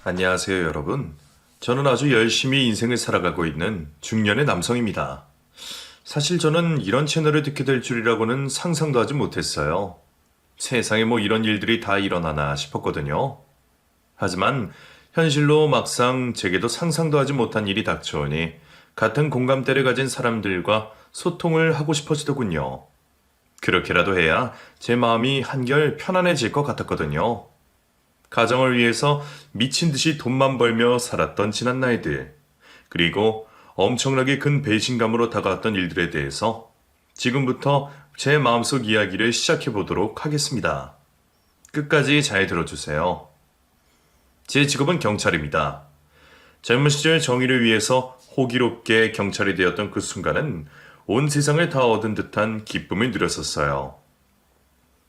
안녕하세요, 여러분. 저는 아주 열심히 인생을 살아가고 있는 중년의 남성입니다. 사실 저는 이런 채널을 듣게 될 줄이라고는 상상도 하지 못했어요. 세상에 뭐 이런 일들이 다 일어나나 싶었거든요. 하지만 현실로 막상 제게도 상상도 하지 못한 일이 닥쳐오니 같은 공감대를 가진 사람들과 소통을 하고 싶어지더군요. 그렇게라도 해야 제 마음이 한결 편안해질 것 같았거든요. 가정을 위해서 미친 듯이 돈만 벌며 살았던 지난 날들, 그리고 엄청나게 큰 배신감으로 다가왔던 일들에 대해서 지금부터 제 마음속 이야기를 시작해 보도록 하겠습니다. 끝까지 잘 들어주세요. 제 직업은 경찰입니다. 젊은 시절 정의를 위해서 호기롭게 경찰이 되었던 그 순간은 온 세상을 다 얻은 듯한 기쁨을 누렸었어요.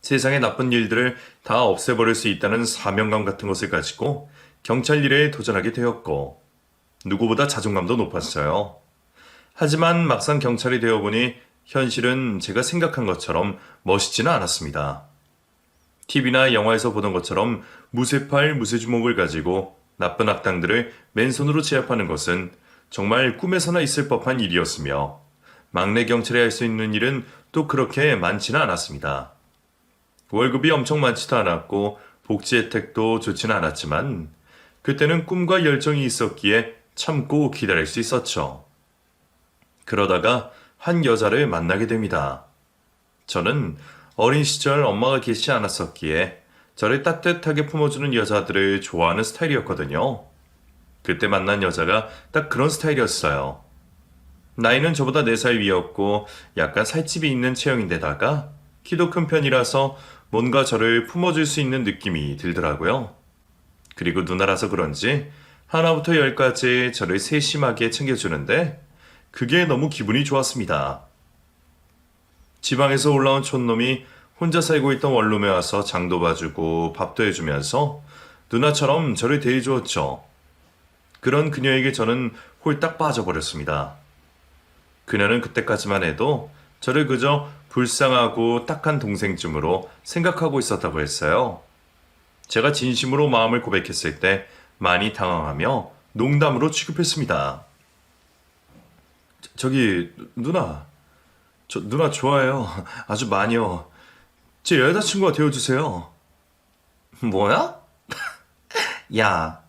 세상의 나쁜 일들을 다 없애버릴 수 있다는 사명감 같은 것을 가지고 경찰 일에 도전하게 되었고, 누구보다 자존감도 높았어요. 하지만 막상 경찰이 되어보니 현실은 제가 생각한 것처럼 멋있지는 않았습니다. TV나 영화에서 보던 것처럼 무쇠팔, 무쇠주먹을 가지고 나쁜 악당들을 맨손으로 제압하는 것은 정말 꿈에서나 있을 법한 일이었으며, 막내 경찰이 할 수 있는 일은 또 그렇게 많지는 않았습니다. 월급이 엄청 많지도 않았고 복지 혜택도 좋지는 않았지만 그때는 꿈과 열정이 있었기에 참고 기다릴 수 있었죠. 그러다가 한 여자를 만나게 됩니다. 저는 어린 시절 엄마가 계시지 않았었기에 저를 따뜻하게 품어주는 여자들을 좋아하는 스타일이었거든요. 그때 만난 여자가 딱 그런 스타일이었어요. 나이는 저보다 4살 위였고 약간 살집이 있는 체형인데다가 키도 큰 편이라서 뭔가 저를 품어줄 수 있는 느낌이 들더라고요. 그리고 누나라서 그런지 하나부터 열까지 저를 세심하게 챙겨주는데 그게 너무 기분이 좋았습니다. 지방에서 올라온 촌놈이 혼자 살고 있던 원룸에 와서 장도 봐주고 밥도 해주면서 누나처럼 저를 대해주었죠. 그런 그녀에게 저는 홀딱 빠져버렸습니다. 그녀는 그때까지만 해도 저를 그저 불쌍하고 딱한 동생쯤으로 생각하고 있었다고 했어요. 제가 진심으로 마음을 고백했을 때 많이 당황하며 농담으로 취급했습니다. 저기 누나, 저 누나 좋아해요. 아주 많이요. 제 여자친구가 되어주세요. 뭐야? 야,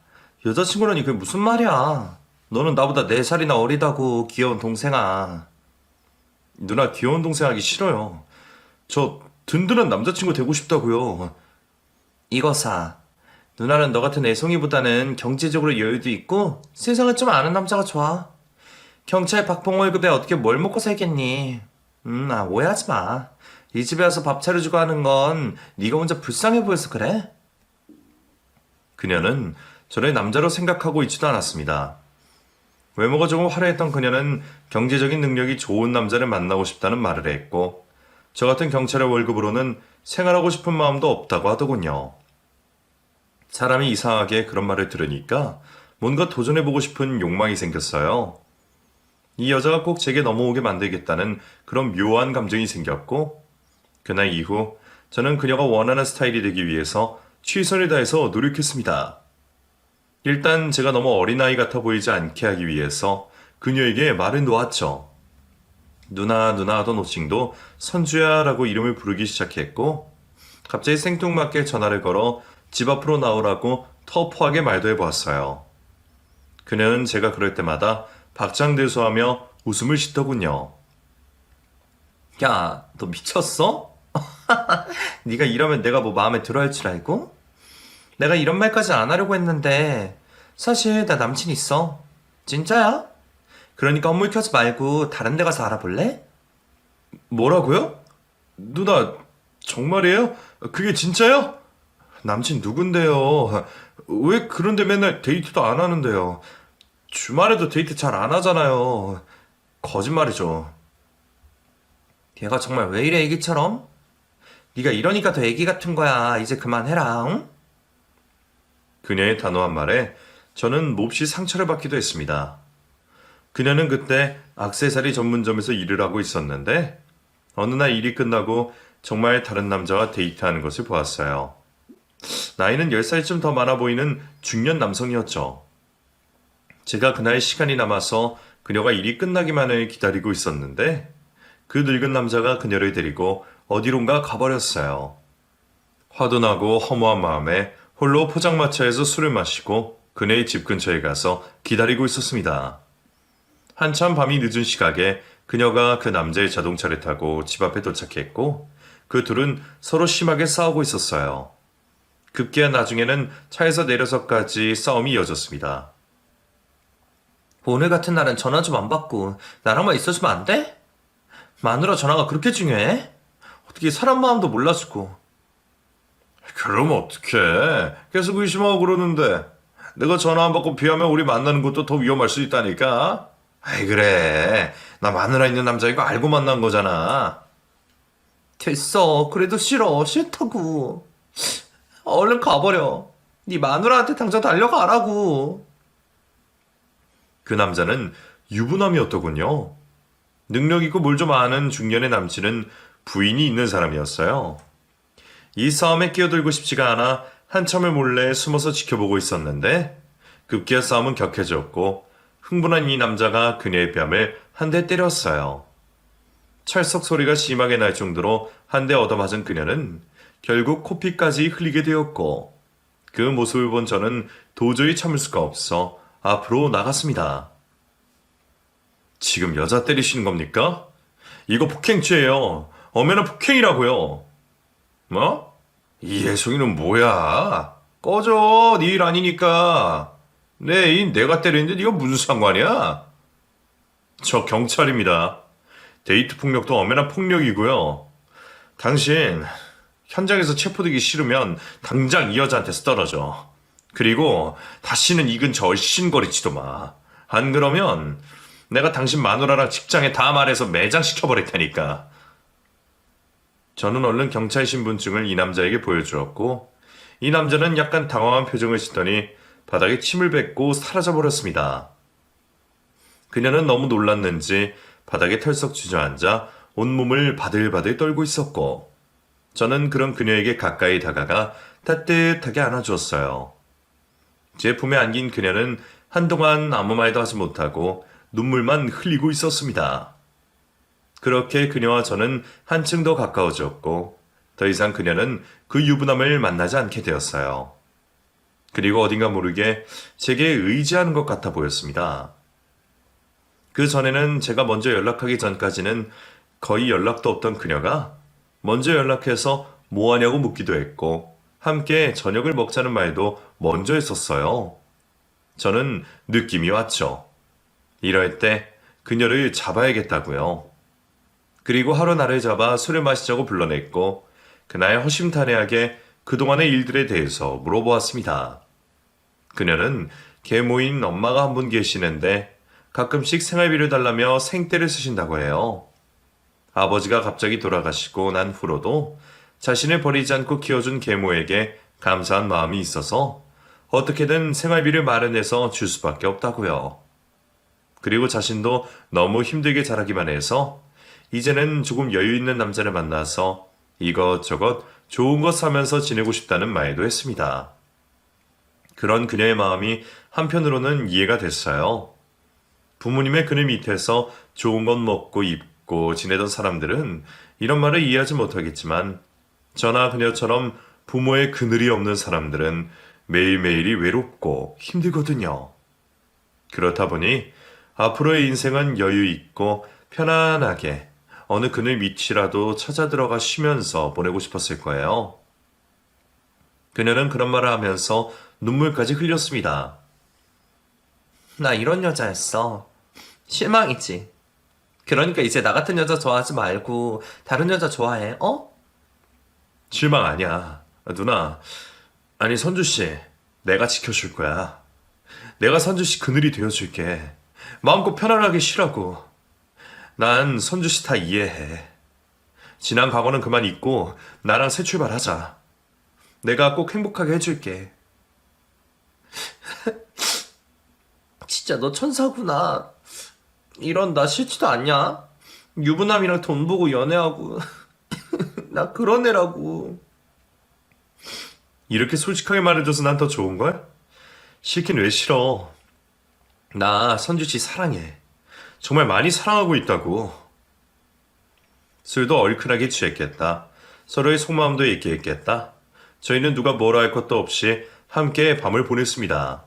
여자친구라니 그게 무슨 말이야. 너는 나보다 4살이나 어리다고, 귀여운 동생아. 누나 귀여운 동생 하기 싫어요. 저 든든한 남자친구 되고 싶다고요. 이거사. 누나는 너 같은 애송이보다는 경제적으로 여유도 있고 세상을 좀 아는 남자가 좋아. 경찰 박봉 월급에 어떻게 뭘 먹고 살겠니? 오해하지 마. 이 집에 와서 밥 차려주고 하는 건 네가 혼자 불쌍해 보여서 그래? 그녀는 저를 남자로 생각하고 있지도 않았습니다. 외모가 조금 화려했던 그녀는 경제적인 능력이 좋은 남자를 만나고 싶다는 말을 했고, 저 같은 경찰의 월급으로는 생활하고 싶은 마음도 없다고 하더군요. 사람이 이상하게 그런 말을 들으니까 뭔가 도전해보고 싶은 욕망이 생겼어요. 이 여자가 꼭 제게 넘어오게 만들겠다는 그런 묘한 감정이 생겼고, 그날 이후 저는 그녀가 원하는 스타일이 되기 위해서 최선을 다해서 노력했습니다. 일단 제가 너무 어린아이 같아 보이지 않게 하기 위해서 그녀에게 말을 놓았죠. 누나 하던 호칭도 선주야라고 이름을 부르기 시작했고, 갑자기 생뚱맞게 전화를 걸어 집 앞으로 나오라고 터프하게 말도 해보았어요. 그녀는 제가 그럴 때마다 박장대소하며 웃음을 짓더군요. 야, 너 미쳤어? 네가 이러면 내가 뭐 마음에 들어 할 줄 알고? 내가 이런 말까지 안 하려고 했는데 사실 나 남친 있어. 진짜야? 그러니까 헛물 켜지 말고 다른 데 가서 알아볼래? 뭐라고요? 누나 정말이에요? 그게 진짜요? 남친 누군데요? 왜 그런데 맨날 데이트도 안 하는데요? 주말에도 데이트 잘 안 하잖아요. 거짓말이죠. 걔가 정말 왜 이래 애기처럼? 네가 이러니까 더 애기 같은 거야. 이제 그만해라. 응? 그녀의 단호한 말에 저는 몹시 상처를 받기도 했습니다. 그녀는 그때 액세서리 전문점에서 일을 하고 있었는데 어느 날 일이 끝나고 정말 다른 남자와 데이트하는 것을 보았어요. 나이는 10살쯤 더 많아 보이는 중년 남성이었죠. 제가 그날 시간이 남아서 그녀가 일이 끝나기만을 기다리고 있었는데 그 늙은 남자가 그녀를 데리고 어디론가 가버렸어요. 화도 나고 허무한 마음에 홀로 포장마차에서 술을 마시고 그녀의 집 근처에 가서 기다리고 있었습니다. 한참 밤이 늦은 시각에 그녀가 그 남자의 자동차를 타고 집 앞에 도착했고 그 둘은 서로 심하게 싸우고 있었어요. 급기야 나중에는 차에서 내려서까지 싸움이 이어졌습니다. 오늘 같은 날은 전화 좀 안 받고 나랑만 있어주면 안 돼? 마누라 전화가 그렇게 중요해? 어떻게 사람 마음도 몰라주고. 그럼 어떡해. 계속 의심하고 그러는데. 내가 전화 안 받고 비하면 우리 만나는 것도 더 위험할 수 있다니까. 아이 그래. 나 마누라 있는 남자 이거 알고 만난 거잖아. 됐어. 그래도 싫다고. 얼른 가버려. 네 마누라한테 당장 달려가라고. 그 남자는 유부남이었더군요. 능력 있고 뭘 좀 아는 중년의 남친은 부인이 있는 사람이었어요. 이 싸움에 끼어들고 싶지가 않아 한참을 몰래 숨어서 지켜보고 있었는데 급기야 싸움은 격해졌고 흥분한 이 남자가 그녀의 뺨을 한 대 때렸어요. 찰썩 소리가 심하게 날 정도로 한 대 얻어맞은 그녀는 결국 코피까지 흘리게 되었고 그 모습을 본 저는 도저히 참을 수가 없어 앞으로 나갔습니다. 지금 여자 때리시는 겁니까? 이거 폭행죄예요. 엄연한 폭행이라고요. 뭐? 이 애송이는 뭐야? 꺼져. 네 일 아니니까. 내 애인 내가 때리는데 네가 무슨 상관이야? 저 경찰입니다. 데이트 폭력도 엄연한 폭력이고요. 당신 현장에서 체포되기 싫으면 당장 이 여자한테서 떨어져. 그리고 다시는 이 근처 얼씬거리지도 마. 안 그러면 내가 당신 마누라랑 직장에 다 말해서 매장시켜버릴 테니까. 저는 얼른 경찰 신분증을 이 남자에게 보여주었고 이 남자는 약간 당황한 표정을 짓더니 바닥에 침을 뱉고 사라져버렸습니다. 그녀는 너무 놀랐는지 바닥에 털썩 주저앉아 온몸을 바들바들 떨고 있었고 저는 그런 그녀에게 가까이 다가가 따뜻하게 안아주었어요. 제 품에 안긴 그녀는 한동안 아무 말도 하지 못하고 눈물만 흘리고 있었습니다. 그렇게 그녀와 저는 한층 더 가까워졌고 더 이상 그녀는 그 유부남을 만나지 않게 되었어요. 그리고 어딘가 모르게 제게 의지하는 것 같아 보였습니다. 그 전에는 제가 먼저 연락하기 전까지는 거의 연락도 없던 그녀가 먼저 연락해서 뭐하냐고 묻기도 했고 함께 저녁을 먹자는 말도 먼저 했었어요. 저는 느낌이 왔죠. 이럴 때 그녀를 잡아야겠다고요. 그리고 하루 나를 잡아 술을 마시자고 불러냈고 그날 허심탄회하게 그동안의 일들에 대해서 물어보았습니다. 그녀는 계모인 엄마가 한 분 계시는데 가끔씩 생활비를 달라며 생떼를 쓰신다고 해요. 아버지가 갑자기 돌아가시고 난 후로도 자신을 버리지 않고 키워준 계모에게 감사한 마음이 있어서 어떻게든 생활비를 마련해서 줄 수밖에 없다고요. 그리고 자신도 너무 힘들게 자라기만 해서 이제는 조금 여유 있는 남자를 만나서 이것저것 좋은 것 사면서 지내고 싶다는 말도 했습니다. 그런 그녀의 마음이 한편으로는 이해가 됐어요. 부모님의 그늘 밑에서 좋은 것 먹고 입고 지내던 사람들은 이런 말을 이해하지 못하겠지만 저나 그녀처럼 부모의 그늘이 없는 사람들은 매일매일이 외롭고 힘들거든요. 그렇다 보니 앞으로의 인생은 여유 있고 편안하게 어느 그늘 밑이라도 찾아 들어가 쉬면서 보내고 싶었을 거예요. 그녀는 그런 말을 하면서 눈물까지 흘렸습니다. 나 이런 여자였어. 실망이지. 그러니까 이제 나 같은 여자 좋아하지 말고 다른 여자 좋아해. 어? 실망 아니야. 누나, 아니 선주씨, 내가 지켜줄 거야. 내가 선주씨 그늘이 되어줄게. 마음껏 편안하게 쉬라고. 난 선주씨 다 이해해. 지난 과거는 그만 잊고 나랑 새 출발하자. 내가 꼭 행복하게 해줄게. 진짜 너 천사구나. 이런 나 싫지도 않냐? 유부남이랑 돈 보고 연애하고 나 그런 애라고. 이렇게 솔직하게 말해줘서 난 더 좋은걸? 싫긴 왜 싫어. 나 선주 씨 사랑해. 정말 많이 사랑하고 있다고. 술도 얼큰하게 취했겠다. 서로의 속마음도 얘기했겠다. 저희는 누가 뭐라 할 것도 없이 함께 밤을 보냈습니다.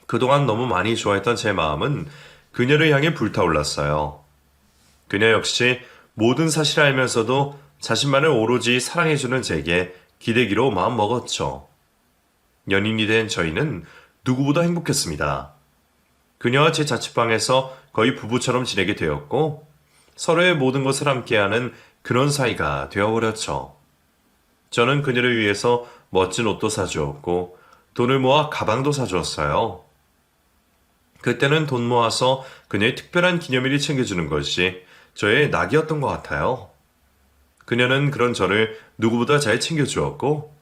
그동안 너무 많이 좋아했던 제 마음은 그녀를 향해 불타올랐어요. 그녀 역시 모든 사실을 알면서도 자신만을 오로지 사랑해주는 제게 기대기로 마음 먹었죠. 연인이 된 저희는 누구보다 행복했습니다. 그녀와 제 자취방에서 거의 부부처럼 지내게 되었고 서로의 모든 것을 함께하는 그런 사이가 되어버렸죠. 저는 그녀를 위해서 멋진 옷도 사주었고 돈을 모아 가방도 사주었어요. 그때는 돈 모아서 그녀의 특별한 기념일을 챙겨주는 것이 저의 낙이었던 것 같아요. 그녀는 그런 저를 누구보다 잘 챙겨주었고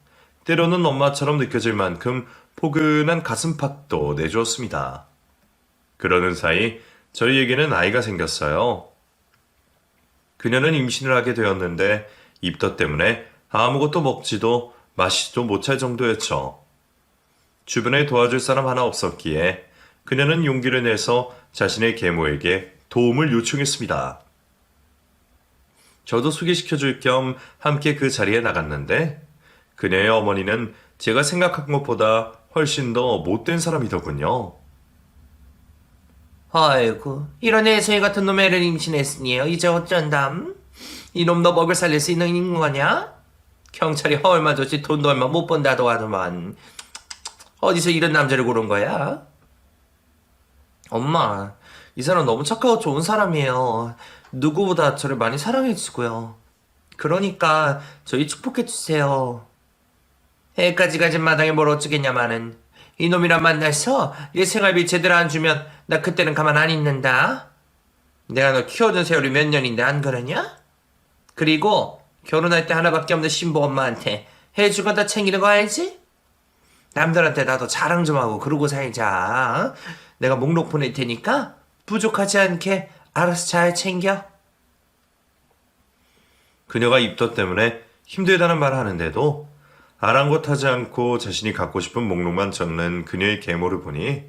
때로는 엄마처럼 느껴질 만큼 포근한 가슴팍도 내주었습니다. 그러는 사이 저희에게는 아이가 생겼어요. 그녀는 임신을 하게 되었는데 입덧 때문에 아무것도 먹지도 마시지도 못할 정도였죠. 주변에 도와줄 사람 하나 없었기에 그녀는 용기를 내서 자신의 계모에게 도움을 요청했습니다. 저도 소개시켜줄 겸 함께 그 자리에 나갔는데 그녀의 어머니는 제가 생각한 것보다 훨씬 더 못된 사람이더군요. 아이고, 이런 애서이 같은 놈의 애를 임신했으니요. 이제 어쩐담? 이놈 너 먹을 살릴 수 있는 거냐? 경찰이 얼마 줬지 돈도 얼마 못 번다도 하더만. 어디서 이런 남자를 고른 거야? 엄마, 이 사람 너무 착하고 좋은 사람이에요. 누구보다 저를 많이 사랑해주고요. 그러니까 저희 축복해주세요. 애까지 가진 마당에 뭘 어쩌겠냐마는. 이놈이랑 만나서 얘 생활비 제대로 안 주면 나 그때는 가만 안 있는다. 내가 너 키워준 세월이 몇 년인데 안 그러냐? 그리고 결혼할 때 하나밖에 없는 신부 엄마한테 해줄 건 다 챙기는 거 알지? 남들한테 나도 자랑 좀 하고 그러고 살자. 내가 목록 보낼 테니까 부족하지 않게 알아서 잘 챙겨. 그녀가 입덧 때문에 힘들다는 말을 하는데도 아랑곳하지 않고 자신이 갖고 싶은 목록만 적는 그녀의 계모를 보니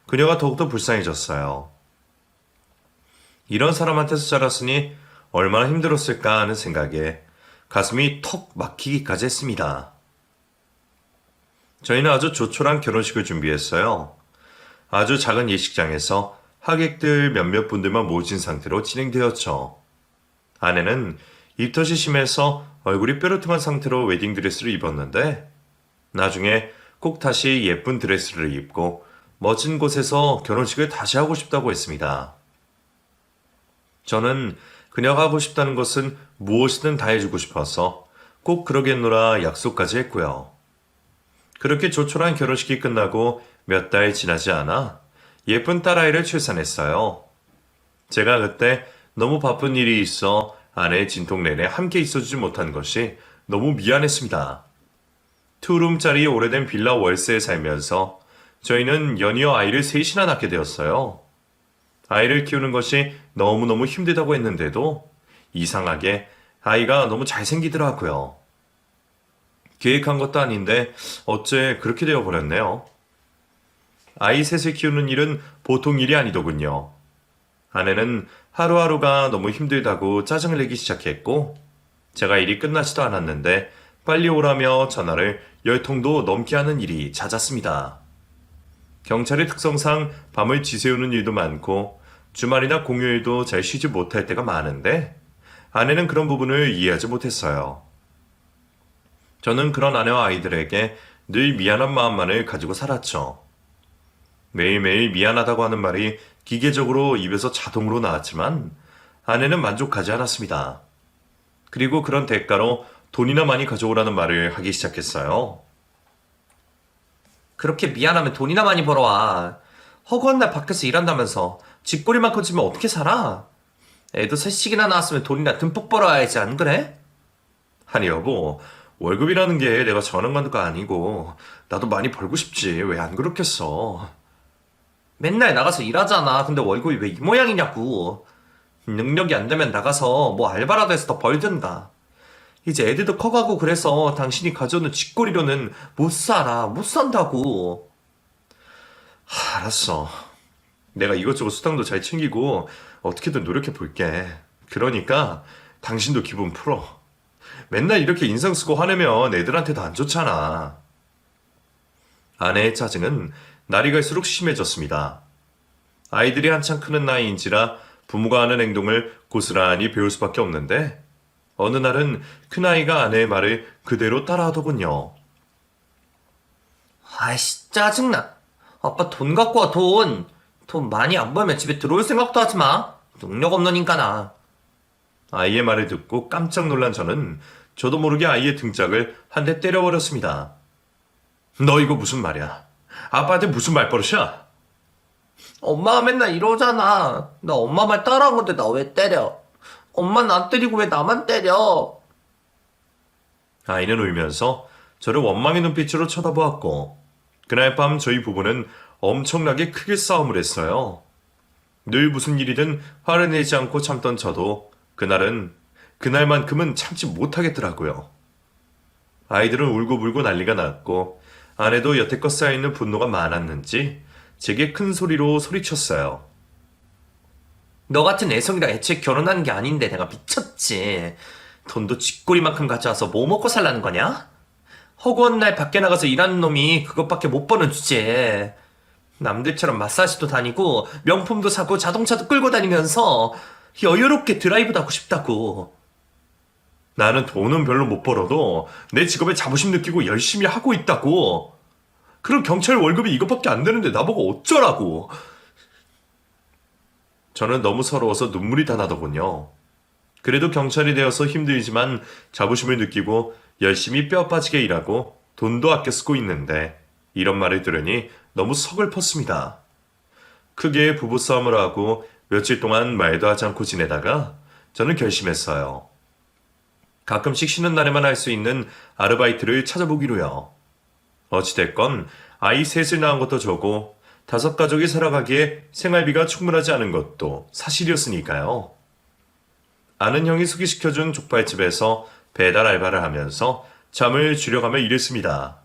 그녀가 더욱더 불쌍해졌어요. 이런 사람한테서 자랐으니 얼마나 힘들었을까 하는 생각에 가슴이 턱 막히기까지 했습니다. 저희는 아주 조촐한 결혼식을 준비했어요. 아주 작은 예식장에서 하객들 몇몇 분들만 모진 상태로 진행되었죠. 아내는 입덧이 심해서 얼굴이 뾰루퉁한 상태로 웨딩드레스를 입었는데 나중에 꼭 다시 예쁜 드레스를 입고 멋진 곳에서 결혼식을 다시 하고 싶다고 했습니다. 저는 그녀가 하고 싶다는 것은 무엇이든 다 해주고 싶어서 꼭 그러겠노라 약속까지 했고요. 그렇게 조촐한 결혼식이 끝나고 몇 달 지나지 않아 예쁜 딸아이를 출산했어요. 제가 그때 너무 바쁜 일이 있어 아내의 진통 내내 함께 있어주지 못한 것이 너무 미안했습니다. 투룸짜리 오래된 빌라 월세에 살면서 저희는 연이어 아이를 셋이나 낳게 되었어요. 아이를 키우는 것이 너무너무 힘들다고 했는데도 이상하게 아이가 너무 잘생기더라고요. 계획한 것도 아닌데 어째 그렇게 되어버렸네요. 아이 셋을 키우는 일은 보통 일이 아니더군요. 아내는 하루하루가 너무 힘들다고 짜증을 내기 시작했고 제가 일이 끝나지도 않았는데 빨리 오라며 전화를 10통도 넘게 하는 일이 잦았습니다. 경찰의 특성상 밤을 지새우는 일도 많고 주말이나 공휴일도 잘 쉬지 못할 때가 많은데 아내는 그런 부분을 이해하지 못했어요. 저는 그런 아내와 아이들에게 늘 미안한 마음만을 가지고 살았죠. 매일매일 미안하다고 하는 말이 기계적으로 입에서 자동으로 나왔지만 아내는 만족하지 않았습니다. 그리고 그런 대가로 돈이나 많이 가져오라는 말을 하기 시작했어요. 그렇게 미안하면 돈이나 많이 벌어와. 허구한 날 밖에서 일한다면서 집꼬리만 커지면 어떻게 살아? 애도 셋씩이나 낳았으면 돈이나 듬뿍 벌어야지, 안 그래? 아니 여보, 월급이라는 게 내가 전원 가는 거 아니고 나도 많이 벌고 싶지. 왜 안 그렇겠어. 맨날 나가서 일하잖아. 근데 월급이 왜 이 모양이냐고. 능력이 안 되면 나가서 뭐 알바라도 해서 더 벌든가. 이제 애들도 커가고 그래서 당신이 가져오는 쥐꼬리로는 못 살아. 못 산다고. 알았어. 내가 이것저것 수당도 잘 챙기고 어떻게든 노력해 볼게. 그러니까 당신도 기분 풀어. 맨날 이렇게 인상 쓰고 화내면 애들한테도 안 좋잖아. 아내의 짜증은 날이 갈수록 심해졌습니다. 아이들이 한창 크는 나이인지라 부모가 하는 행동을 고스란히 배울 수밖에 없는데 어느 날은 큰아이가 아내의 말을 그대로 따라하더군요. 아이씨, 짜증나. 아빠 돈 갖고 와, 돈. 돈 많이 안 벌면 집에 들어올 생각도 하지 마. 능력 없는 인간아. 아이의 말을 듣고 깜짝 놀란 저는 저도 모르게 아이의 등짝을 한 대 때려버렸습니다. 너 이거 무슨 말이야? 아빠한테 무슨 말버릇이야? 엄마가 맨날 이러잖아. 나 엄마 말 따라한 건데 나 왜 때려? 엄마는 안 때리고 왜 나만 때려? 아이는 울면서 저를 원망의 눈빛으로 쳐다보았고 그날 밤 저희 부부는 엄청나게 크게 싸움을 했어요. 늘 무슨 일이든 화를 내지 않고 참던 저도 그날은 그날만큼은 참지 못하겠더라고요. 아이들은 울고불고 난리가 났고 아내도 여태껏 쌓여있는 분노가 많았는지 제게 큰 소리로 소리쳤어요. 너 같은 애송이랑 애초에 결혼하는 게 아닌데 내가 미쳤지. 돈도 쥐꼬리만큼 가져와서 뭐 먹고 살라는 거냐? 허구한 날 밖에 나가서 일하는 놈이 그것밖에 못 버는 주제에 남들처럼 마사지도 다니고 명품도 사고 자동차도 끌고 다니면서 여유롭게 드라이브도 하고 싶다고. 나는 돈은 별로 못 벌어도 내 직업에 자부심 느끼고 열심히 하고 있다고. 그럼 경찰 월급이 이것밖에 안 되는데 나보고 어쩌라고. 저는 너무 서러워서 눈물이 다 나더군요. 그래도 경찰이 되어서 힘들지만 자부심을 느끼고 열심히 뼈 빠지게 일하고 돈도 아껴 쓰고 있는데 이런 말을 들으니 너무 서글펐습니다. 크게 부부싸움을 하고 며칠 동안 말도 하지 않고 지내다가 저는 결심했어요. 가끔씩 쉬는 날에만 할 수 있는 아르바이트를 찾아보기로요. 어찌됐건 아이 셋을 낳은 것도 저고 5가족이 살아가기에 생활비가 충분하지 않은 것도 사실이었으니까요. 아는 형이 소개시켜준 족발집에서 배달 알바를 하면서 잠을 줄여가며 일했습니다.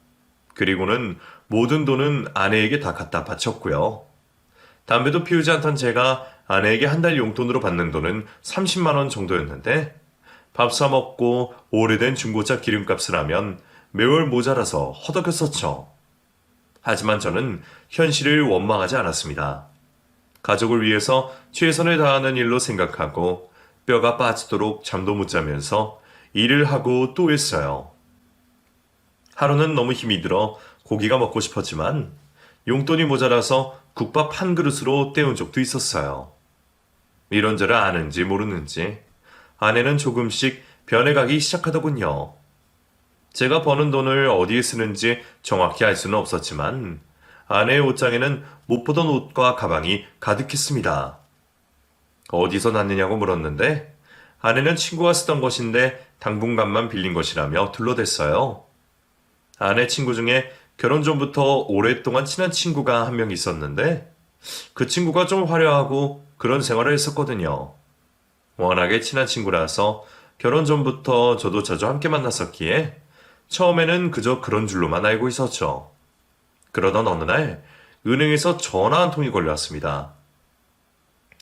그리고는 모든 돈은 아내에게 다 갖다 바쳤고요. 담배도 피우지 않던 제가 아내에게 한 달 용돈으로 받는 돈은 30만 원 정도였는데 밥 사 먹고 오래된 중고차 기름값을 하면 매월 모자라서 허덕였었죠. 하지만 저는 현실을 원망하지 않았습니다. 가족을 위해서 최선을 다하는 일로 생각하고 뼈가 빠지도록 잠도 못 자면서 일을 하고 또 했어요. 하루는 너무 힘이 들어 고기가 먹고 싶었지만 용돈이 모자라서 국밥 한 그릇으로 때운 적도 있었어요. 이런저런 아는지 모르는지 아내는 조금씩 변해가기 시작하더군요. 제가 버는 돈을 어디에 쓰는지 정확히 알 수는 없었지만 아내의 옷장에는 못 보던 옷과 가방이 가득했습니다. 어디서 났느냐고 물었는데 아내는 친구가 쓰던 것인데 당분간만 빌린 것이라며 둘러댔어요. 아내 친구 중에 결혼 전부터 오랫동안 친한 친구가 한 명 있었는데 그 친구가 좀 화려하고 그런 생활을 했었거든요. 워낙에 친한 친구라서 결혼 전부터 저도 자주 함께 만났었기에 처음에는 그저 그런 줄로만 알고 있었죠. 그러던 어느 날 은행에서 전화 한 통이 걸려왔습니다.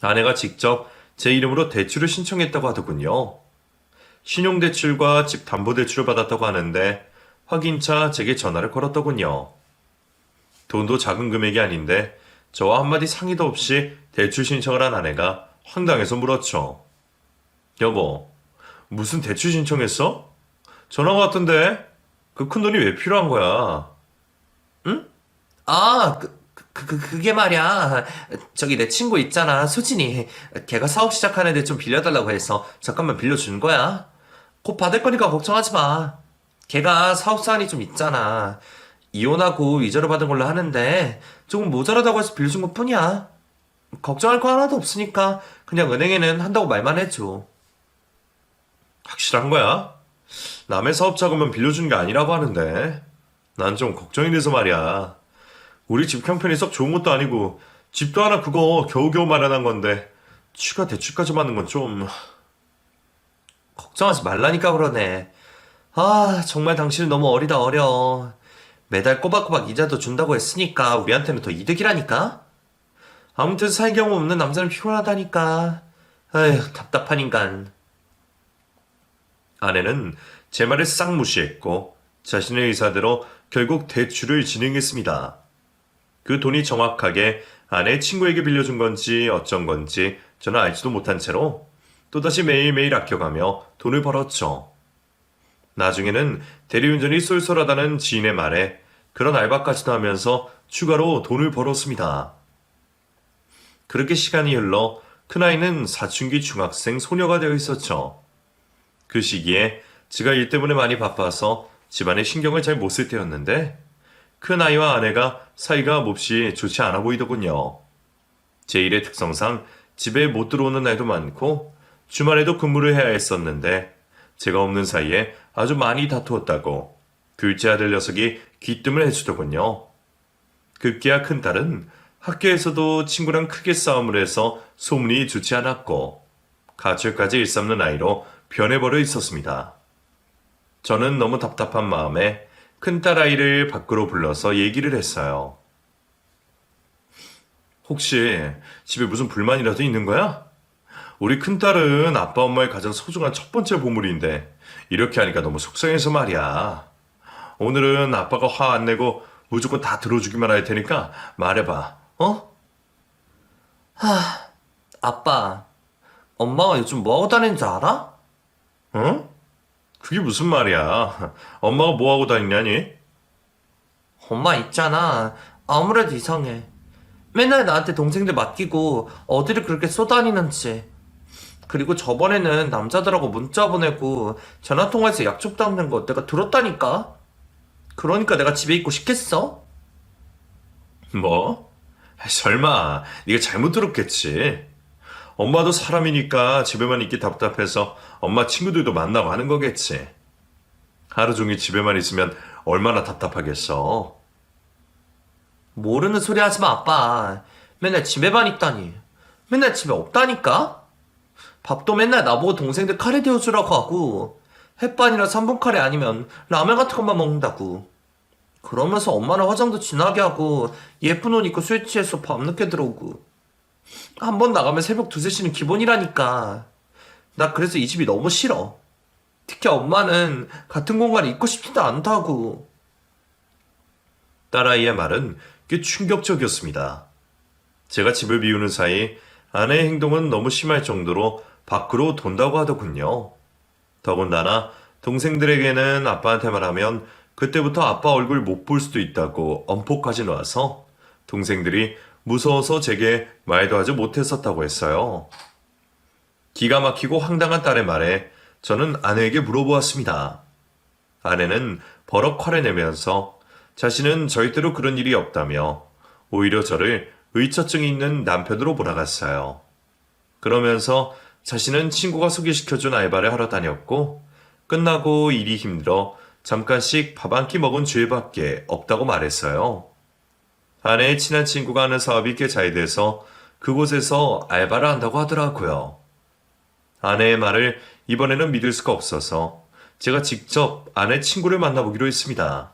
아내가 직접 제 이름으로 대출을 신청했다고 하더군요. 신용대출과 집담보대출을 받았다고 하는데 확인차 제게 전화를 걸었더군요. 돈도 작은 금액이 아닌데 저와 한마디 상의도 없이 대출 신청을 한 아내가 황당해서 물었죠. 여보, 무슨 대출 신청했어? 전화가 왔던데 그 큰돈이 왜 필요한 거야? 응? 아, 그게 말이야. 저기 내 친구 있잖아, 수진이. 걔가 사업 시작하는데 좀 빌려달라고 해서 잠깐만 빌려주는 거야. 곧 받을 거니까 걱정하지 마. 걔가 사업 사안이 좀 있잖아. 이혼하고 이자로 받은 걸로 하는데 조금 모자라다고 해서 빌려준 것 뿐이야. 걱정할 거 하나도 없으니까 그냥 은행에는 한다고 말만 해줘. 확실한 거야? 남의 사업 자금은 빌려준 게 아니라고 하는데 난 좀 걱정이 돼서 말이야. 우리 집 형편이 썩 좋은 것도 아니고 집도 하나 그거 겨우겨우 마련한 건데 추가 대출까지 받는 건 좀... 걱정하지 말라니까 그러네. 정말 당신은 너무 어리다 어려. 매달 꼬박꼬박 이자도 준다고 했으니까 우리한테는 더 이득이라니까? 아무튼 살 경험 없는 남자는 피곤하다니까. 에휴, 답답한 인간. 아내는 제 말을 싹 무시했고 자신의 의사대로 결국 대출을 진행했습니다. 그 돈이 정확하게 아내 친구에게 빌려준 건지 어쩐 건지 저는 알지도 못한 채로 또다시 매일매일 아껴가며 돈을 벌었죠. 나중에는 대리운전이 쏠쏠하다는 지인의 말에 그런 알바까지도 하면서 추가로 돈을 벌었습니다. 그렇게 시간이 흘러 큰아이는 사춘기 중학생 소녀가 되어 있었죠. 그 시기에 제가 일 때문에 많이 바빠서 집안에 신경을 잘 못 쓸 때였는데 큰아이와 아내가 사이가 몹시 좋지 않아 보이더군요. 제 일의 특성상 집에 못 들어오는 날도 많고 주말에도 근무를 해야 했었는데 제가 없는 사이에 아주 많이 다투었다고 둘째 아들 녀석이 귀뜸을 해주더군요. 급기야 큰딸은 학교에서도 친구랑 크게 싸움을 해서 소문이 좋지 않았고 가출까지 일삼는 아이로 변해버려 있었습니다. 저는 너무 답답한 마음에 큰딸 아이를 밖으로 불러서 얘기를 했어요. 혹시 집에 무슨 불만이라도 있는 거야? 우리 큰딸은 아빠 엄마의 가장 소중한 첫 번째 보물인데 이렇게 하니까 너무 속상해서 말이야. 오늘은 아빠가 화 안 내고 무조건 다 들어주기만 할 테니까 말해봐. 어? 아빠, 엄마가 요즘 뭐하고 다니는지 알아? 어? 그게 무슨 말이야? 엄마가 뭐하고 다니냐니? 엄마 있잖아. 아무래도 이상해. 맨날 나한테 동생들 맡기고 어디를 그렇게 쏘다니는지. 그리고 저번에는 남자들하고 문자 보내고 전화통화해서 약속 잡는 거 내가 들었다니까? 그러니까 내가 집에 있고 싶겠어? 뭐? 설마 네가 잘못 들었겠지. 엄마도 사람이니까 집에만 있기 답답해서 엄마 친구들도 만나고 하는 거겠지. 하루 종일 집에만 있으면 얼마나 답답하겠어. 모르는 소리 하지 마, 아빠. 맨날 집에만 있다니. 맨날 집에 없다니까? 밥도 맨날 나보고 동생들 카레 데워주라고 하고, 햇반이나 3분 카레 아니면 라면 같은 것만 먹는다고. 그러면서 엄마는 화장도 진하게 하고, 예쁜 옷 입고 술 취해서 밤늦게 들어오고. 한 번 나가면 새벽 2, 3시는 기본이라니까. 나 그래서 이 집이 너무 싫어. 특히 엄마는 같은 공간에 있고 싶지도 않다고. 딸아이의 말은 꽤 충격적이었습니다. 제가 집을 비우는 사이 아내의 행동은 너무 심할 정도로 밖으로 돈다고 하더군요. 더군다나 동생들에게는 아빠한테 말하면 그때부터 아빠 얼굴 못 볼 수도 있다고 엄포까지 놔서 동생들이 무서워서 제게 말도 하지 못했었다고 했어요. 기가 막히고 황당한 딸의 말에 저는 아내에게 물어보았습니다. 아내는 버럭 화를 내면서 자신은 절대로 그런 일이 없다며 오히려 저를 의처증이 있는 남편으로 몰아갔어요. 그러면서 자신은 친구가 소개시켜준 알바를 하러 다녔고 끝나고 일이 힘들어 잠깐씩 밥 한 끼 먹은 죄밖에 없다고 말했어요. 아내의 친한 친구가 하는 사업이 꽤 잘 돼서 그곳에서 알바를 한다고 하더라고요. 아내의 말을 이번에는 믿을 수가 없어서 제가 직접 아내 친구를 만나보기로 했습니다.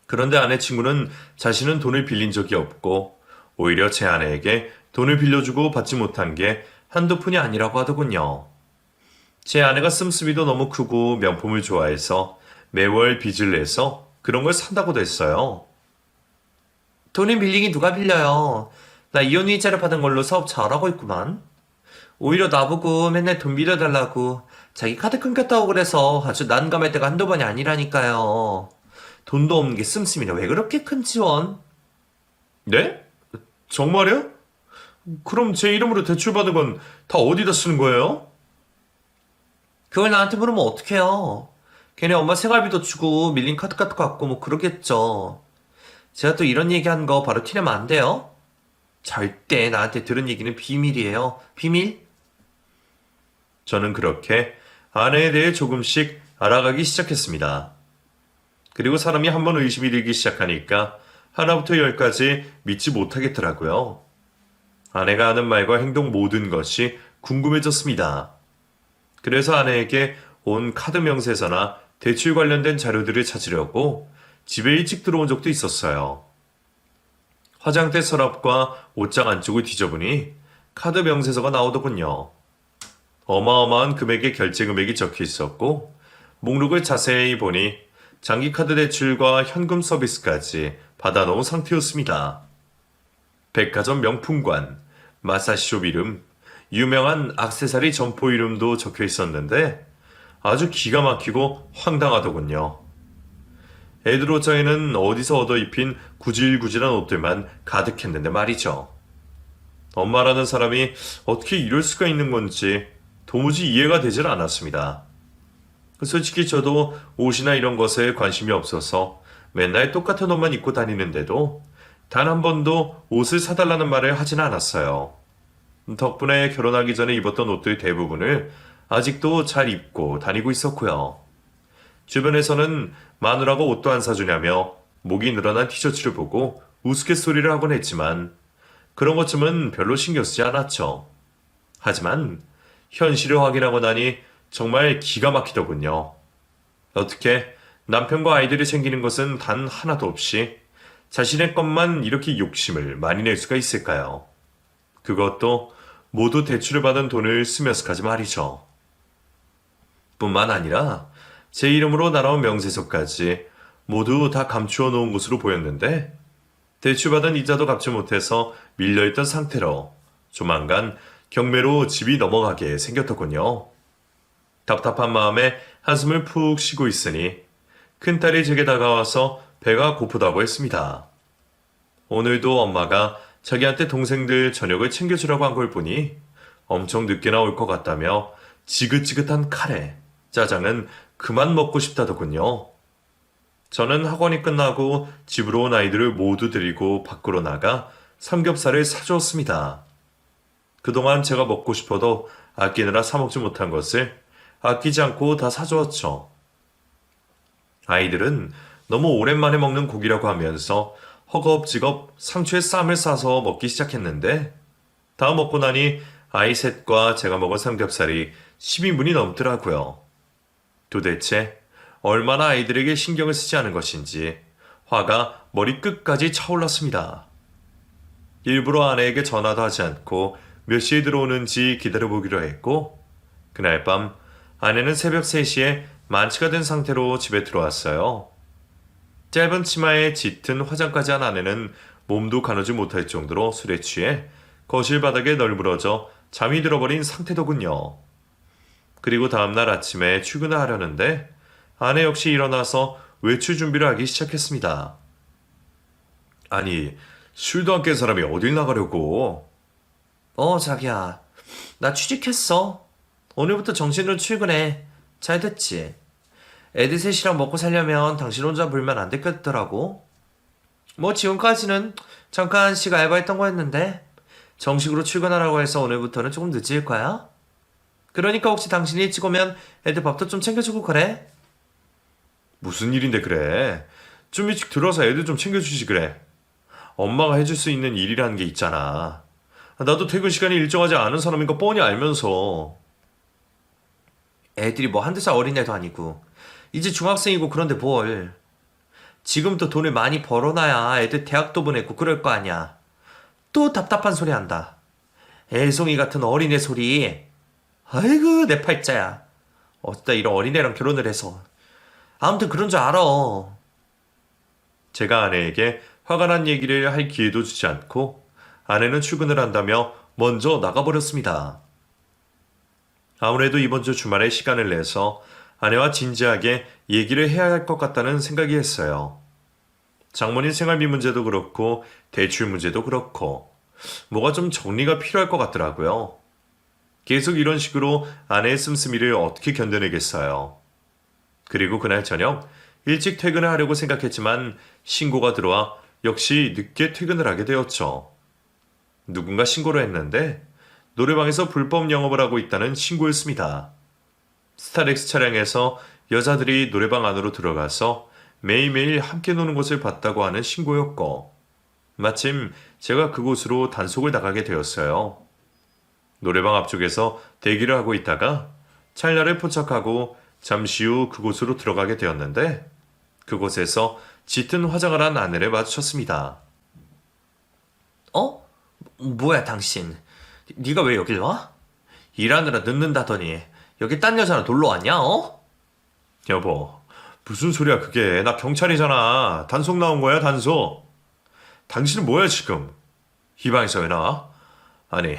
그런데 아내 친구는 자신은 돈을 빌린 적이 없고 오히려 제 아내에게 돈을 빌려주고 받지 못한 게 한두 푼이 아니라고 하더군요. 제 아내가 씀씀이도 너무 크고 명품을 좋아해서 매월 빚을 내서 그런 걸 산다고도 했어요. 돈을 빌리긴 누가 빌려요. 나 이혼이자를 받은 걸로 사업 잘하고 있구만. 오히려 나보고 맨날 돈 빌려달라고 자기 카드 끊겼다고 그래서 아주 난감할 때가 한두 번이 아니라니까요. 돈도 없는 게 씀씀이라 왜 그렇게 큰 지원? 네? 정말요? 그럼 제 이름으로 대출받은 건 다 어디다 쓰는 거예요? 그걸 나한테 물으면 어떡해요. 걔네 엄마 생활비도 주고 밀린 카드 같은 거 갖고 뭐 그러겠죠. 제가 또 이런 얘기하는 거 바로 티내면 안 돼요? 절대 나한테 들은 얘기는 비밀이에요. 비밀? 저는 그렇게 아내에 대해 조금씩 알아가기 시작했습니다. 그리고 사람이 한번 의심이 들기 시작하니까 하나부터 열까지 믿지 못하겠더라고요. 아내가 하는 말과 행동 모든 것이 궁금해졌습니다. 그래서 아내에게 온 카드 명세서나 대출 관련된 자료들을 찾으려고 집에 일찍 들어온 적도 있었어요. 화장대 서랍과 옷장 안쪽을 뒤져보니 카드 명세서가 나오더군요. 어마어마한 금액의 결제 금액이 적혀 있었고 목록을 자세히 보니 장기 카드 대출과 현금 서비스까지 받아놓은 상태였습니다. 백화점 명품관, 마사지숍 이름, 유명한 액세서리 점포 이름도 적혀 있었는데 아주 기가 막히고 황당하더군요. 애들 옷장에는 어디서 얻어 입힌 구질구질한 옷들만 가득했는데 말이죠. 엄마라는 사람이 어떻게 이럴 수가 있는 건지 도무지 이해가 되질 않았습니다. 솔직히 저도 옷이나 이런 것에 관심이 없어서 맨날 똑같은 옷만 입고 다니는데도 단 한 번도 옷을 사달라는 말을 하진 않았어요. 덕분에 결혼하기 전에 입었던 옷들 대부분을 아직도 잘 입고 다니고 있었고요. 주변에서는 마누라가 옷도 안 사주냐며 목이 늘어난 티셔츠를 보고 우스갯소리를 하곤 했지만 그런 것쯤은 별로 신경 쓰지 않았죠. 하지만 현실을 확인하고 나니 정말 기가 막히더군요. 어떻게 남편과 아이들이 생기는 것은 단 하나도 없이 자신의 것만 이렇게 욕심을 많이 낼 수가 있을까요? 그것도 모두 대출을 받은 돈을 쓰면서까지 말이죠. 뿐만 아니라 제 이름으로 날아온 명세서까지 모두 다 감추어 놓은 것으로 보였는데 대출받은 이자도 갚지 못해서 밀려있던 상태로 조만간 경매로 집이 넘어가게 생겼더군요. 답답한 마음에 한숨을 푹 쉬고 있으니 큰딸이 제게 다가와서 배가 고프다고 했습니다. 오늘도 엄마가 자기한테 동생들 저녁을 챙겨주라고 한 걸 보니 엄청 늦게 나올 것 같다며 지긋지긋한 카레, 짜장은 그만 먹고 싶다더군요. 저는 학원이 끝나고 집으로 온 아이들을 모두 데리고 밖으로 나가 삼겹살을 사주었습니다. 그동안 제가 먹고 싶어도 아끼느라 사먹지 못한 것을 아끼지 않고 다 사주었죠. 아이들은 너무 오랜만에 먹는 고기라고 하면서 허겁지겁 상추에 쌈을 싸서 먹기 시작했는데 다 먹고 나니 아이 셋과 제가 먹은 삼겹살이 10인분이 넘더라고요. 도대체 얼마나 아이들에게 신경을 쓰지 않은 것인지 화가 머리 끝까지 차올랐습니다. 일부러 아내에게 전화도 하지 않고 몇 시에 들어오는지 기다려보기로 했고 그날 밤 아내는 새벽 3시에 만취가 된 상태로 집에 들어왔어요. 짧은 치마에 짙은 화장까지 한 아내는 몸도 가누지 못할 정도로 술에 취해 거실 바닥에 널브러져 잠이 들어버린 상태더군요. 그리고 다음날 아침에 출근을 하려는데 아내 역시 일어나서 외출 준비를 하기 시작했습니다. 아니, 술도 안 깬 사람이 어딜 나가려고? 자기야. 나 취직했어. 오늘부터 정신으로 출근해. 잘 됐지? 애들 셋이랑 먹고 살려면 당신 혼자 불면 안 되겠더라고. 뭐 지금까지는 잠깐씩 알바했던 거였는데 정식으로 출근하라고 해서 오늘부터는 조금 늦을 거야. 그러니까 혹시 당신이 일찍 오면 애들 밥도 좀 챙겨주고 그래. 무슨 일인데 그래? 좀 일찍 들어서 애들 좀 챙겨주지 그래. 엄마가 해줄 수 있는 일이라는 게 있잖아. 나도 퇴근 시간이 일정하지 않은 사람인 거 뻔히 알면서. 애들이 뭐 한두 살 어린애도 아니고 이제 중학생이고 그런데 뭘. 지금부터 돈을 많이 벌어놔야 애들 대학도 보내고 그럴 거 아니야. 또 답답한 소리 한다. 애송이 같은 어린애 소리. 아이고 내 팔자야. 어쩌다 이런 어린애랑 결혼을 해서. 아무튼 그런 줄 알아. 제가 아내에게 화가 난 얘기를 할 기회도 주지 않고 아내는 출근을 한다며 먼저 나가버렸습니다. 아무래도 이번 주 주말에 시간을 내서 아내와 진지하게 얘기를 해야 할 것 같다는 생각이 했어요. 장모님 생활비 문제도 그렇고 대출 문제도 그렇고 뭐가 좀 정리가 필요할 것 같더라고요. 계속 이런 식으로 아내의 씀씀이를 어떻게 견뎌내겠어요. 그리고 그날 저녁 일찍 퇴근을 하려고 생각했지만 신고가 들어와 역시 늦게 퇴근을 하게 되었죠. 누군가 신고를 했는데 노래방에서 불법 영업을 하고 있다는 신고였습니다. 스타렉스 차량에서 여자들이 노래방 안으로 들어가서 매일매일 함께 노는 것을 봤다고 하는 신고였고 마침 제가 그곳으로 단속을 나가게 되었어요. 노래방 앞쪽에서 대기를 하고 있다가 찰나를 포착하고 잠시 후 그곳으로 들어가게 되었는데 그곳에서 짙은 화장을 한 아내를 마주쳤습니다. 어? 뭐야 당신? 네가 왜 여길 와? 일하느라 늦는다더니 여기 딴 여자랑 놀러 왔냐? 어? 여보, 무슨 소리야 그게. 나 경찰이잖아. 단속 나온 거야, 단속. 당신은 뭐야 지금? 이 방에서 왜 나와? 아니,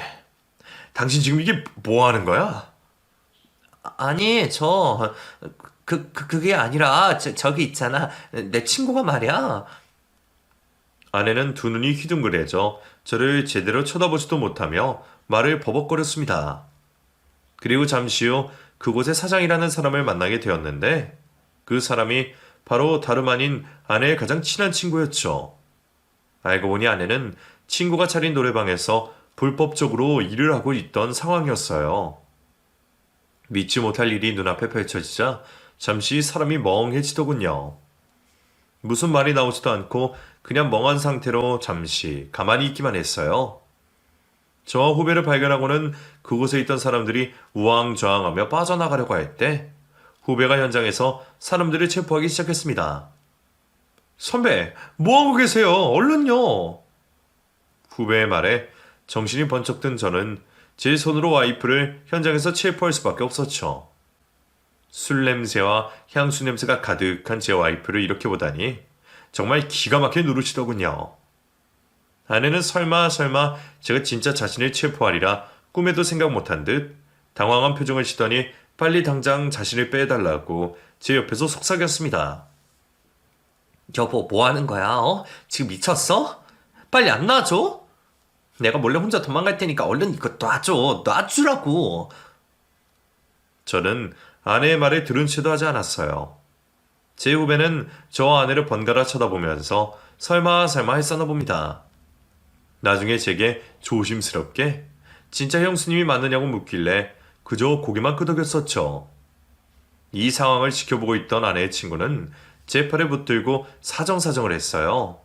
당신 지금 이게 뭐 하는 거야? 아니 그게 아니라 저기 있잖아 내 친구가 말이야. 아내는 두 눈이 휘둥그레져 저를 제대로 쳐다보지도 못하며 말을 버벅거렸습니다. 그리고 잠시 후 그곳에 사장이라는 사람을 만나게 되었는데 그 사람이 바로 다름 아닌 아내의 가장 친한 친구였죠. 알고 보니 아내는 친구가 차린 노래방에서 불법적으로 일을 하고 있던 상황이었어요. 믿지 못할 일이 눈앞에 펼쳐지자 잠시 사람이 멍해지더군요. 무슨 말이 나오지도 않고 그냥 멍한 상태로 잠시 가만히 있기만 했어요. 저와 후배를 발견하고는 그곳에 있던 사람들이 우왕좌왕하며 빠져나가려고 할 때 후배가 현장에서 사람들을 체포하기 시작했습니다. 선배, 뭐하고 계세요? 얼른요! 후배의 말에 정신이 번쩍 든 저는 제 손으로 와이프를 현장에서 체포할 수밖에 없었죠. 술 냄새와 향수 냄새가 가득한 제 와이프를 이렇게 보다니 정말 기가 막히게 누르시더군요. 아내는 설마 제가 진짜 자신을 체포하리라 꿈에도 생각 못한 듯 당황한 표정을 지더니 빨리 당장 자신을 빼달라고 제 옆에서 속삭였습니다. 여보 뭐 하는 거야? 어? 지금 미쳤어? 빨리 안 놔줘? 내가 몰래 혼자 도망갈 테니까 얼른 이거 놔주라고. 저는 아내의 말을 들은 채도 하지 않았어요. 제 후배는 저와 아내를 번갈아 쳐다보면서 설마 했었나 봅니다. 나중에 제게 조심스럽게 진짜 형수님이 맞느냐고 묻길래 그저 고개만 끄덕였었죠. 이 상황을 지켜보고 있던 아내의 친구는 제 팔에 붙들고 사정사정을 했어요.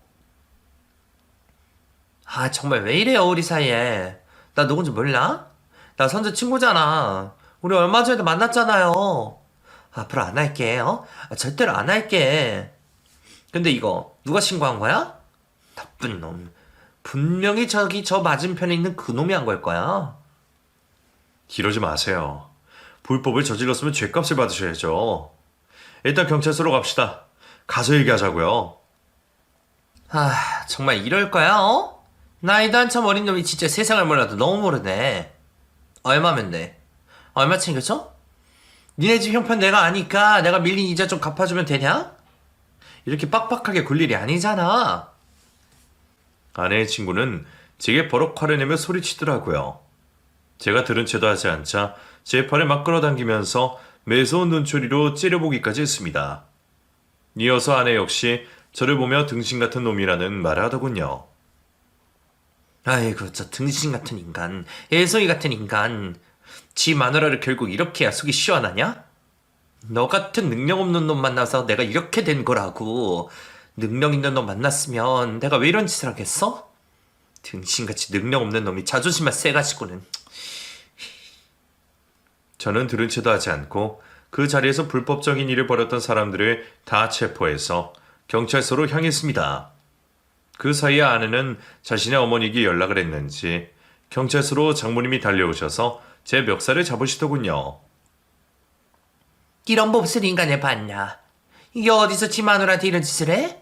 아 정말 왜 이래요 우리 사이에. 나 누군지 몰라? 나 선재 친구잖아. 우리 얼마 전에도 만났잖아요. 앞으로 안 할게. 어? 절대로 안 할게. 근데 이거 누가 신고한 거야? 나쁜 놈. 분명히 저기 저 맞은편에 있는 그 놈이 한 걸 거야. 이러지 마세요. 불법을 저질렀으면 죗값을 받으셔야죠. 일단 경찰서로 갑시다. 가서 얘기하자고요. 아 정말 이럴 거야 어? 나이도 한참 어린 놈이 진짜 세상을 몰라도 너무 모르네. 얼마면 돼? 얼마 챙겨줘? 니네 집 형편 내가 아니까 내가 밀린 이자 좀 갚아주면 되냐? 이렇게 빡빡하게 굴 일이 아니잖아. 아내의 친구는 제게 버럭 화를 내며 소리치더라고요. 제가 들은 채도 하지 않자 제 팔을 막 끌어당기면서 매서운 눈초리로 째려보기까지 했습니다. 이어서 아내 역시 저를 보며 등신 같은 놈이라는 말을 하더군요. 아이고 저 등신 같은 인간, 애송이 같은 인간. 지 마누라를 결국 이렇게 해야 속이 시원하냐? 너 같은 능력 없는 놈 만나서 내가 이렇게 된 거라고. 능력 있는 놈 만났으면 내가 왜 이런 짓을 하겠어? 등신같이 능력 없는 놈이 자존심만 세가지고는. 저는 들은 채도 하지 않고 그 자리에서 불법적인 일을 벌였던 사람들을 다 체포해서 경찰서로 향했습니다. 그 사이에 아내는 자신의 어머니에게 연락을 했는지 경찰서로 장모님이 달려오셔서 제 멱살을 잡으시더군요. 이런 몹쓸 인간을 봤냐? 이게 어디서 지 마누라한테 이런 짓을 해?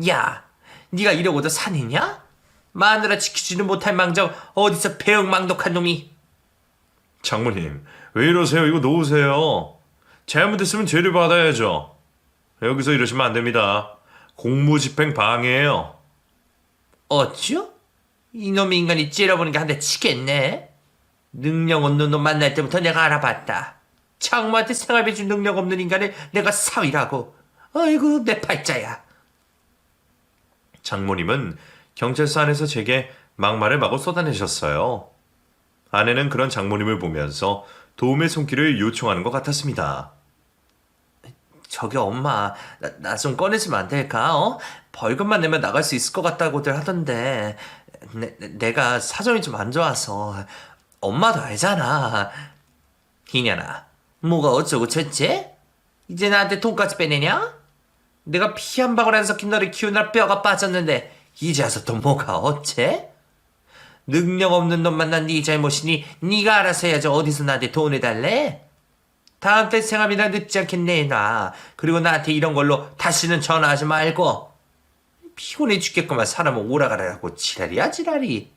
야, 네가 이러고도 사느냐? 마누라 지키지도 못할 망정 어디서 배은망덕한 놈이. 장모님, 왜 이러세요? 이거 놓으세요. 잘못했으면 죄를 받아야죠. 여기서 이러시면 안 됩니다. 공무집행 방해예요. 어쭈? 이놈의 인간이 찌려보는 게 한 대 치겠네. 능력 없는 놈 만날 때부터 내가 알아봤다. 장모한테 생활비 준 능력 없는 인간을 내가 사위라고. 아이고 내 팔자야. 장모님은 경찰서 안에서 제게 막말을 마구 쏟아내셨어요. 아내는 그런 장모님을 보면서 도움의 손길을 요청하는 것 같았습니다. 저기 엄마 나 좀 꺼내주면 안 될까? 어? 벌금만 내면 나갈 수 있을 것 같다고들 하던데 내가 사정이 좀 안 좋아서. 엄마도 알잖아. 이년아 뭐가 어쩌고 저쩌지? 이제 나한테 돈까지 빼내냐? 내가 피 한 방울 안 섞인 너를 키우느라 뼈가 빠졌는데 이제 와서 또 뭐가 어째? 능력 없는 놈 만난 네 잘못이니 네가 알아서 해야지 어디서 나한테 돈을 달래? 다음 달 생활비나 늦지 않게 내놔. 그리고 나한테 이런 걸로 다시는 전화하지 말고. 피곤해 죽겠구만. 사람은 오라가라라고 지랄이야 지랄이.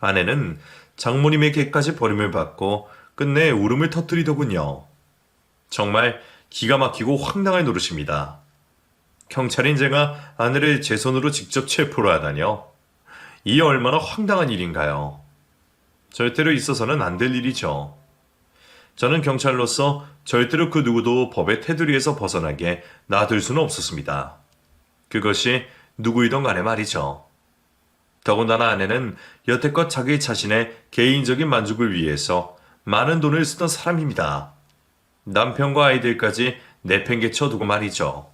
아내는 장모님의 개까지 버림을 받고 끝내 울음을 터뜨리더군요. 정말 기가 막히고 황당할 노릇입니다. 경찰인 제가 아내를 제 손으로 직접 체포를 하다뇨. 이 얼마나 황당한 일인가요? 절대로 있어서는 안 될 일이죠. 저는 경찰로서 절대로 그 누구도 법의 테두리에서 벗어나게 놔둘 수는 없었습니다. 그것이 누구이던 간에 말이죠. 더군다나 아내는 여태껏 자기 자신의 개인적인 만족을 위해서 많은 돈을 쓰던 사람입니다. 남편과 아이들까지 내팽개쳐 두고 말이죠.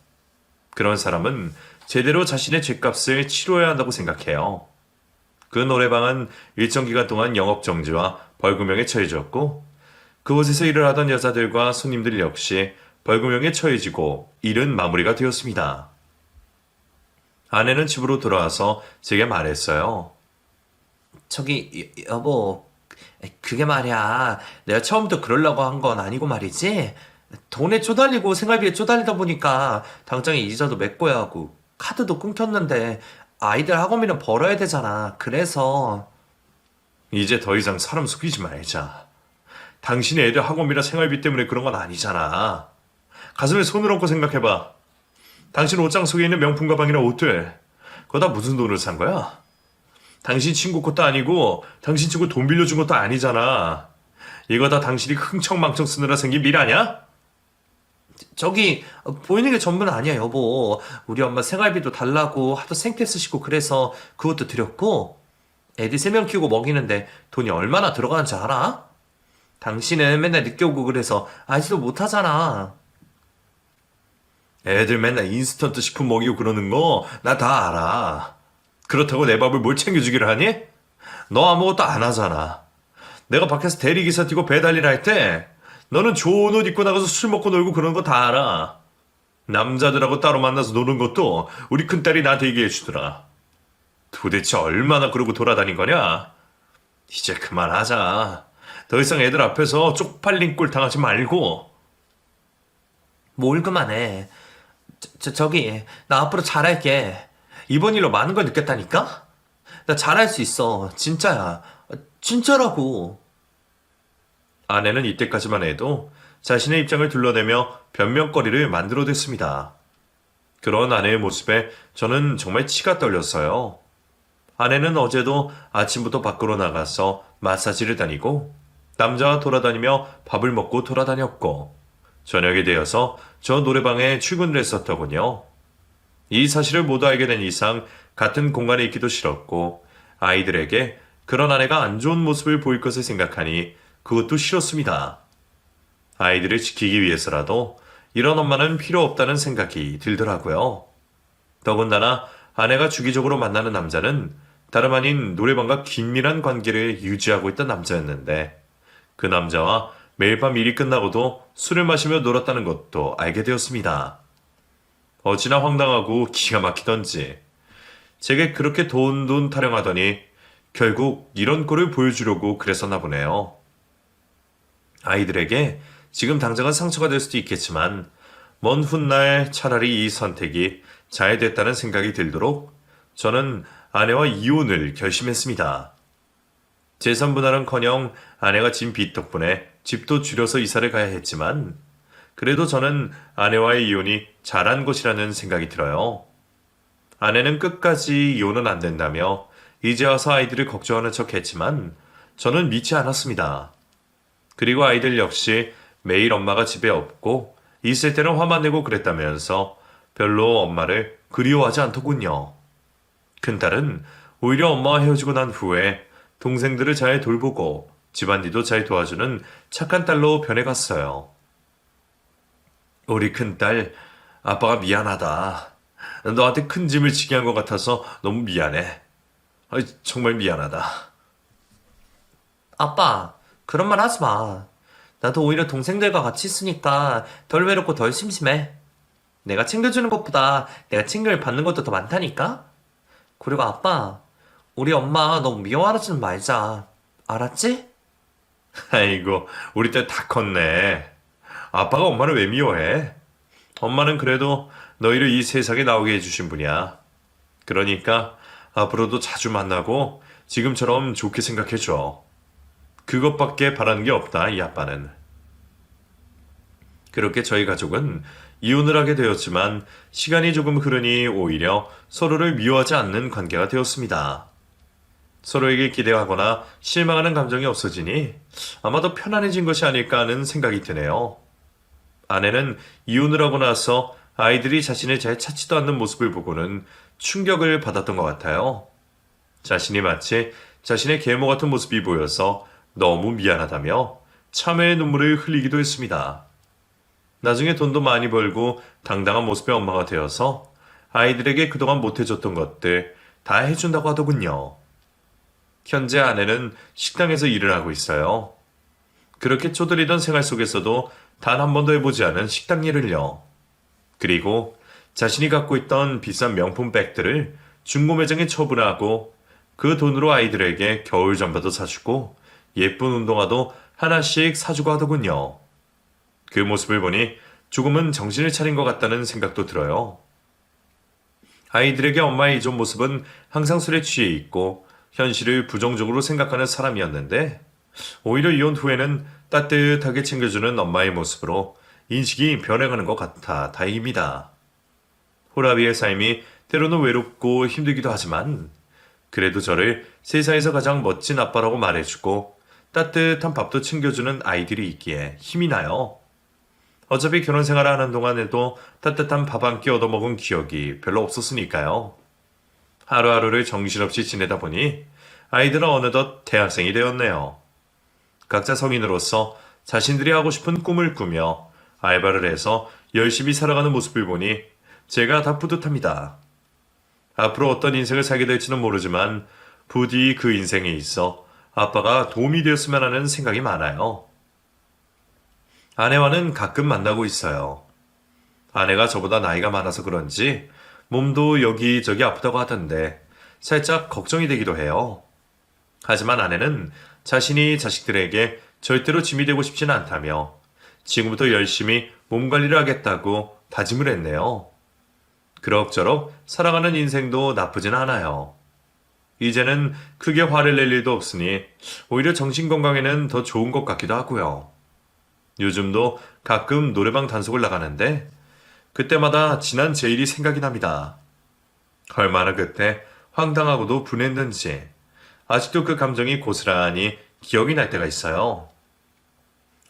그런 사람은 제대로 자신의 죗값을 치러야 한다고 생각해요. 그 노래방은 일정 기간 동안 영업정지와 벌금형에 처해졌고 그곳에서 일을 하던 여자들과 손님들 역시 벌금형에 처해지고 일은 마무리가 되었습니다. 아내는 집으로 돌아와서 제게 말했어요. 저기 여보, 그게 말이야. 내가 처음부터 그러려고 한 건 아니고 말이지. 돈에 쪼달리고 생활비에 쪼달리다 보니까 당장에 이자도 메꿔야 하고 카드도 끊겼는데 아이들 학원비는 벌어야 되잖아. 그래서 이제 더 이상 사람 속이지 말자. 당신의 애들 학원비나 생활비 때문에 그런 건 아니잖아. 가슴에 손을 얹고 생각해봐. 당신 옷장 속에 있는 명품 가방이나 옷들, 그거 다 무슨 돈을 산 거야? 당신 친구 것도 아니고 당신 친구 돈 빌려준 것도 아니잖아. 이거 다 당신이 흥청망청 쓰느라 생긴 일 아니야? 저기 보이는 게 전부는 아니야 여보. 우리 엄마 생활비도 달라고 하도 생태 쓰시고 그래서 그것도 드렸고 애들 3명 키우고 먹이는데 돈이 얼마나 들어가는지 알아? 당신은 맨날 늦게 오고 그래서 알지도 못하잖아. 애들 맨날 인스턴트 식품 먹이고 그러는 거 나 다 알아. 그렇다고 내 밥을 뭘 챙겨주기를 하니? 너 아무것도 안 하잖아. 내가 밖에서 대리기사 뛰고 배달일 할 때 너는 좋은 옷 입고 나가서 술 먹고 놀고 그러는 거 다 알아. 남자들하고 따로 만나서 노는 것도 우리 큰딸이 나한테 얘기해 주더라. 도대체 얼마나 그러고 돌아다닌 거냐? 이제 그만하자. 더 이상 애들 앞에서 쪽팔린 꼴 당하지 말고. 뭘 그만해. 저기 나 앞으로 잘할게. 이번 일로 많은 걸 느꼈다니까? 나 잘할 수 있어. 진짜야. 진짜라고. 아내는 이때까지만 해도 자신의 입장을 둘러대며 변명거리를 만들어댔습니다. 그런 아내의 모습에 저는 정말 치가 떨렸어요. 아내는 어제도 아침부터 밖으로 나가서 마사지를 다니고 남자와 돌아다니며 밥을 먹고 돌아다녔고 저녁이 되어서 저 노래방에 출근을 했었더군요. 이 사실을 모두 알게 된 이상 같은 공간에 있기도 싫었고 아이들에게 그런 아내가 안 좋은 모습을 보일 것을 생각하니 그것도 싫었습니다. 아이들을 지키기 위해서라도 이런 엄마는 필요 없다는 생각이 들더라고요. 더군다나 아내가 주기적으로 만나는 남자는 다름 아닌 노래방과 긴밀한 관계를 유지하고 있던 남자였는데 그 남자와 매일 밤 일이 끝나고도 술을 마시며 놀았다는 것도 알게 되었습니다. 어찌나 황당하고 기가 막히던지 제게 그렇게 돈 타령하더니 결국 이런 꼴을 보여주려고 그랬었나 보네요. 아이들에게 지금 당장은 상처가 될 수도 있겠지만 먼 훗날 차라리 이 선택이 잘 됐다는 생각이 들도록 저는 아내와 이혼을 결심했습니다. 재산분할은커녕 아내가 진 빚 덕분에 집도 줄여서 이사를 가야 했지만 그래도 저는 아내와의 이혼이 잘한 것이라는 생각이 들어요. 아내는 끝까지 이혼은 안 된다며 이제 와서 아이들을 걱정하는 척 했지만 저는 믿지 않았습니다. 그리고 아이들 역시 매일 엄마가 집에 없고 있을 때는 화만 내고 그랬다면서 별로 엄마를 그리워하지 않더군요. 큰딸은 오히려 엄마와 헤어지고 난 후에 동생들을 잘 돌보고 집안일도 잘 도와주는 착한 딸로 변해갔어요. 우리 큰딸, 아빠가 미안하다. 너한테 큰 짐을 지게 한 것 같아서 너무 미안해. 정말 미안하다. 아빠, 그런 말 하지 마. 나도 오히려 동생들과 같이 있으니까 덜 외롭고 덜 심심해. 내가 챙겨주는 것보다 내가 챙겨를 받는 것도 더 많다니까? 그리고 아빠, 우리 엄마 너무 미워하지는 말자. 알았지? 아이고, 우리 딸 다 컸네. 아빠가 엄마를 왜 미워해? 엄마는 그래도 너희를 이 세상에 나오게 해주신 분이야. 그러니까 앞으로도 자주 만나고 지금처럼 좋게 생각해줘. 그것밖에 바라는 게 없다, 이 아빠는. 그렇게 저희 가족은 이혼을 하게 되었지만 시간이 조금 흐르니 오히려 서로를 미워하지 않는 관계가 되었습니다. 서로에게 기대하거나 실망하는 감정이 없어지니 아마도 편안해진 것이 아닐까 하는 생각이 드네요. 아내는 이혼을 하고 나서 아이들이 자신을 잘 찾지도 않는 모습을 보고는 충격을 받았던 것 같아요. 자신이 마치 자신의 계모 같은 모습이 보여서 너무 미안하다며 참회의 눈물을 흘리기도 했습니다. 나중에 돈도 많이 벌고 당당한 모습의 엄마가 되어서 아이들에게 그동안 못해줬던 것들 다 해준다고 하더군요. 현재 아내는 식당에서 일을 하고 있어요. 그렇게 쪼들리던 생활 속에서도 단 한 번도 해보지 않은 식당 일을요. 그리고 자신이 갖고 있던 비싼 명품 백들을 중고 매장에 처분하고 그 돈으로 아이들에게 겨울 잠바도 사주고 예쁜 운동화도 하나씩 사주고 하더군요. 그 모습을 보니 조금은 정신을 차린 것 같다는 생각도 들어요. 아이들에게 엄마의 이전 모습은 항상 술에 취해 있고 현실을 부정적으로 생각하는 사람이었는데 오히려 이혼 후에는 따뜻하게 챙겨주는 엄마의 모습으로 인식이 변해가는 것 같아 다행입니다. 호라비의 삶이 때로는 외롭고 힘들기도 하지만 그래도 저를 세상에서 가장 멋진 아빠라고 말해주고 따뜻한 밥도 챙겨주는 아이들이 있기에 힘이 나요. 어차피 결혼 생활을 하는 동안에도 따뜻한 밥 한 끼 얻어먹은 기억이 별로 없었으니까요. 하루하루를 정신없이 지내다 보니 아이들은 어느덧 대학생이 되었네요. 각자 성인으로서 자신들이 하고 싶은 꿈을 꾸며 알바를 해서 열심히 살아가는 모습을 보니 제가 다 뿌듯합니다. 앞으로 어떤 인생을 살게 될지는 모르지만 부디 그 인생에 있어 아빠가 도움이 되었으면 하는 생각이 많아요. 아내와는 가끔 만나고 있어요. 아내가 저보다 나이가 많아서 그런지 몸도 여기저기 아프다고 하던데 살짝 걱정이 되기도 해요. 하지만 아내는 자신이 자식들에게 절대로 짐이 되고 싶지는 않다며 지금부터 열심히 몸 관리를 하겠다고 다짐을 했네요. 그럭저럭 살아가는 인생도 나쁘진 않아요. 이제는 크게 화를 낼 일도 없으니 오히려 정신건강에는 더 좋은 것 같기도 하고요. 요즘도 가끔 노래방 단속을 나가는데 그때마다 지난 제 일이 생각이 납니다. 얼마나 그때 황당하고도 분했는지 아직도 그 감정이 고스란히 기억이 날 때가 있어요.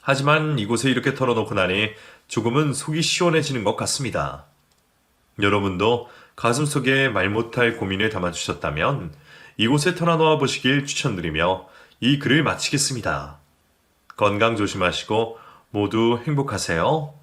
하지만 이곳에 이렇게 털어놓고 나니 조금은 속이 시원해지는 것 같습니다. 여러분도 가슴속에 말 못할 고민을 담아주셨다면 이곳에 털어놓아 보시길 추천드리며 이 글을 마치겠습니다. 건강 조심하시고 모두 행복하세요.